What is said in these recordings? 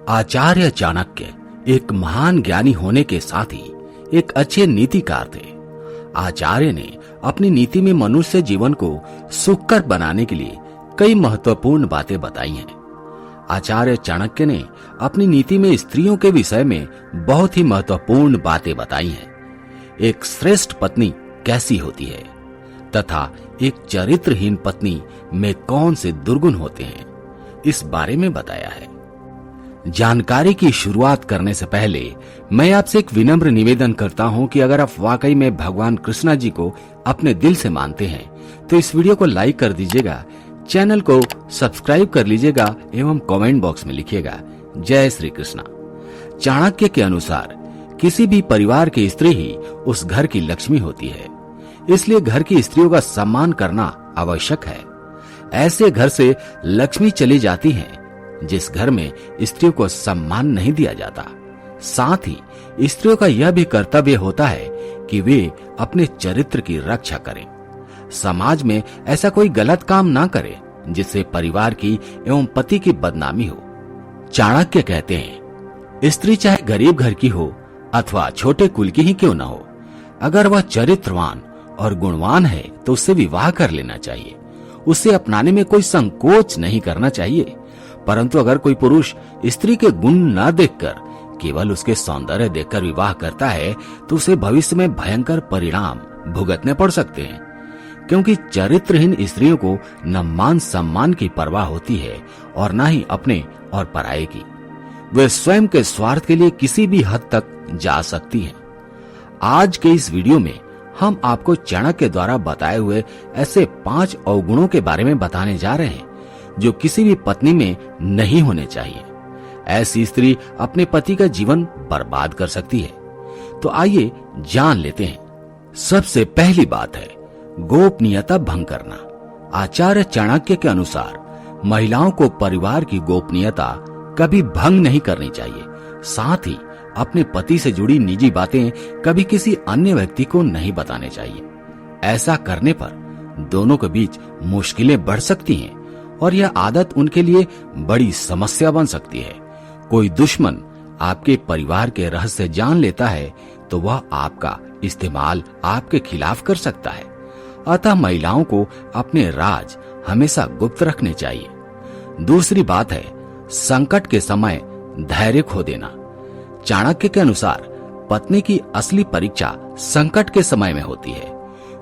आचार्य चाणक्य एक महान ज्ञानी होने के साथ ही एक अच्छे नीतिकार थे। आचार्य ने अपनी नीति में मनुष्य जीवन को सुखकर बनाने के लिए कई महत्वपूर्ण बातें बताई हैं। आचार्य चाणक्य ने अपनी नीति में स्त्रियों के विषय में बहुत ही महत्वपूर्ण बातें बताई हैं। एक श्रेष्ठ पत्नी कैसी होती है तथा एक चरित्रहीन पत्नी में कौन से दुर्गुण होते हैं, इस बारे में बताया है। जानकारी की शुरुआत करने से पहले मैं आपसे एक विनम्र निवेदन करता हूं कि अगर आप वाकई में भगवान कृष्णा जी को अपने दिल से मानते हैं तो इस वीडियो को लाइक कर दीजिएगा, चैनल को सब्सक्राइब कर लीजिएगा एवं कमेंट बॉक्स में लिखिएगा जय श्री कृष्णा। चाणक्य के अनुसार किसी भी परिवार की स्त्री ही उस घर की लक्ष्मी होती है, इसलिए घर की स्त्रियों का सम्मान करना आवश्यक है। ऐसे घर से लक्ष्मी चली जाती है जिस घर में स्त्रियों को सम्मान नहीं दिया जाता। साथ ही स्त्रियों का यह भी कर्तव्य होता है कि वे अपने चरित्र की रक्षा करें। समाज में ऐसा कोई गलत काम ना करे जिससे परिवार की एवं पति की बदनामी हो। चाणक्य कहते हैं, स्त्री चाहे गरीब घर की हो अथवा छोटे कुल की ही क्यों न हो, अगर वह चरित्रवान और गुणवान है तो उससे विवाह कर लेना चाहिए। उसे अपनाने में कोई संकोच नहीं करना चाहिए। परंतु अगर कोई पुरुष स्त्री के गुण न देखकर केवल उसके सौंदर्य देखकर विवाह करता है तो उसे भविष्य में भयंकर परिणाम भुगतने पड़ सकते हैं, क्योंकि चरित्रहीन स्त्रियों को न मान सम्मान की परवाह होती है और न ही अपने और पराये की। वे स्वयं के स्वार्थ के लिए किसी भी हद तक जा सकती हैं। आज के इस वीडियो में हम आपको चाणक्य द्वारा बताए हुए ऐसे 5 अवगुणों के बारे में बताने जा रहे हैं जो किसी भी पत्नी में नहीं होने चाहिए। ऐसी स्त्री अपने पति का जीवन बर्बाद कर सकती है। तो आइए जान लेते हैं। सबसे पहली बात है गोपनीयता भंग करना। आचार्य चाणक्य के अनुसार महिलाओं को परिवार की गोपनीयता कभी भंग नहीं करनी चाहिए। साथ ही अपने पति से जुड़ी निजी बातें कभी किसी अन्य व्यक्ति को नहीं बताने चाहिए। ऐसा करने पर दोनों के बीच मुश्किलें बढ़ सकती हैं और यह आदत उनके लिए बड़ी समस्या बन सकती है। कोई दुश्मन आपके परिवार के रहस्य जान लेता है तो वह आपका इस्तेमाल आपके खिलाफ कर सकता है। अतः महिलाओं को अपने राज हमेशा गुप्त रखने चाहिए। दूसरी बात है संकट के समय धैर्य खो देना। चाणक्य के अनुसार पत्नी की असली परीक्षा संकट के समय में होती है।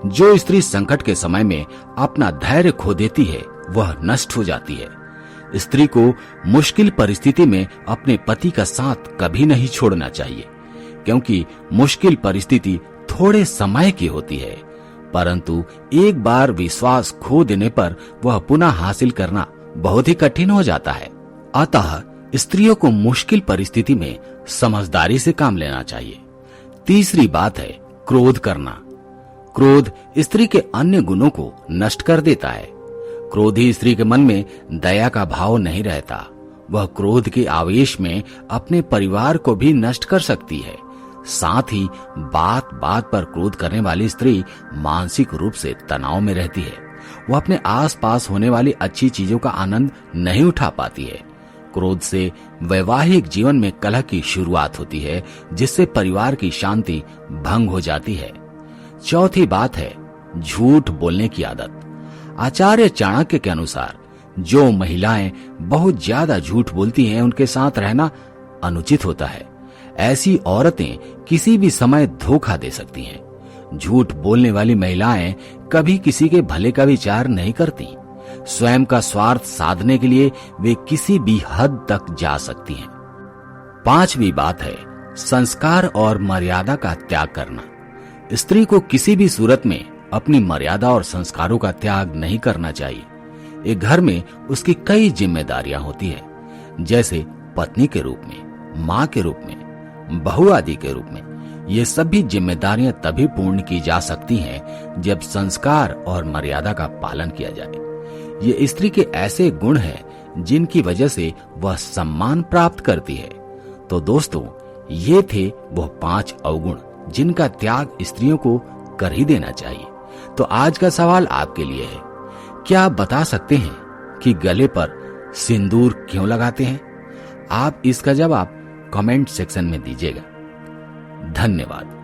जो स्त्री संकट के समय में अपना धैर्य खो देती है वह नष्ट हो जाती है। स्त्री को मुश्किल परिस्थिति में अपने पति का साथ कभी नहीं छोड़ना चाहिए, क्योंकि मुश्किल परिस्थिति थोड़े समय की होती है, परंतु एक बार विश्वास खो देने पर वह पुनः हासिल करना बहुत ही कठिन हो जाता है। अतः स्त्रियों को मुश्किल परिस्थिति में समझदारी से काम लेना चाहिए। तीसरी बात है क्रोध करना। क्रोध स्त्री के अन्य गुणों को नष्ट कर देता है। क्रोधी स्त्री के मन में दया का भाव नहीं रहता। वह क्रोध के आवेश में अपने परिवार को भी नष्ट कर सकती है। साथ ही बात बात पर क्रोध करने वाली स्त्री मानसिक रूप से तनाव में रहती है। वह अपने आसपास होने वाली अच्छी चीजों का आनंद नहीं उठा पाती है। क्रोध से वैवाहिक जीवन में कलह की शुरुआत होती है, जिससे परिवार की शांति भंग हो जाती है। चौथी बात है झूठ बोलने की आदत। आचार्य चाणक्य के अनुसार जो महिलाएं बहुत ज्यादा झूठ बोलती हैं उनके साथ रहना अनुचित होता है। ऐसी औरतें किसी भी समय धोखा दे सकती हैं। झूठ बोलने वाली महिलाएं कभी किसी के भले का विचार नहीं करती। स्वयं का स्वार्थ साधने के लिए वे किसी भी हद तक जा सकती हैं। पांचवी बात है संस्कार और मर्यादा का त्याग करना। स्त्री को किसी भी सूरत में अपनी मर्यादा और संस्कारों का त्याग नहीं करना चाहिए। एक घर में उसकी कई जिम्मेदारियां होती है, जैसे पत्नी के रूप में, माँ के रूप में, बहू आदि के रूप में। ये सभी जिम्मेदारियां तभी पूर्ण की जा सकती हैं जब संस्कार और मर्यादा का पालन किया जाए। ये स्त्री के ऐसे गुण हैं जिनकी वजह से वह सम्मान प्राप्त करती है। तो दोस्तों, ये थे वो 5 अवगुण जिनका त्याग स्त्रियों को कर ही देना चाहिए। तो आज का सवाल आपके लिए है, क्या आप बता सकते हैं कि गले पर सिंदूर क्यों लगाते हैं? आप इसका जवाब कमेंट सेक्शन में दीजिएगा। धन्यवाद।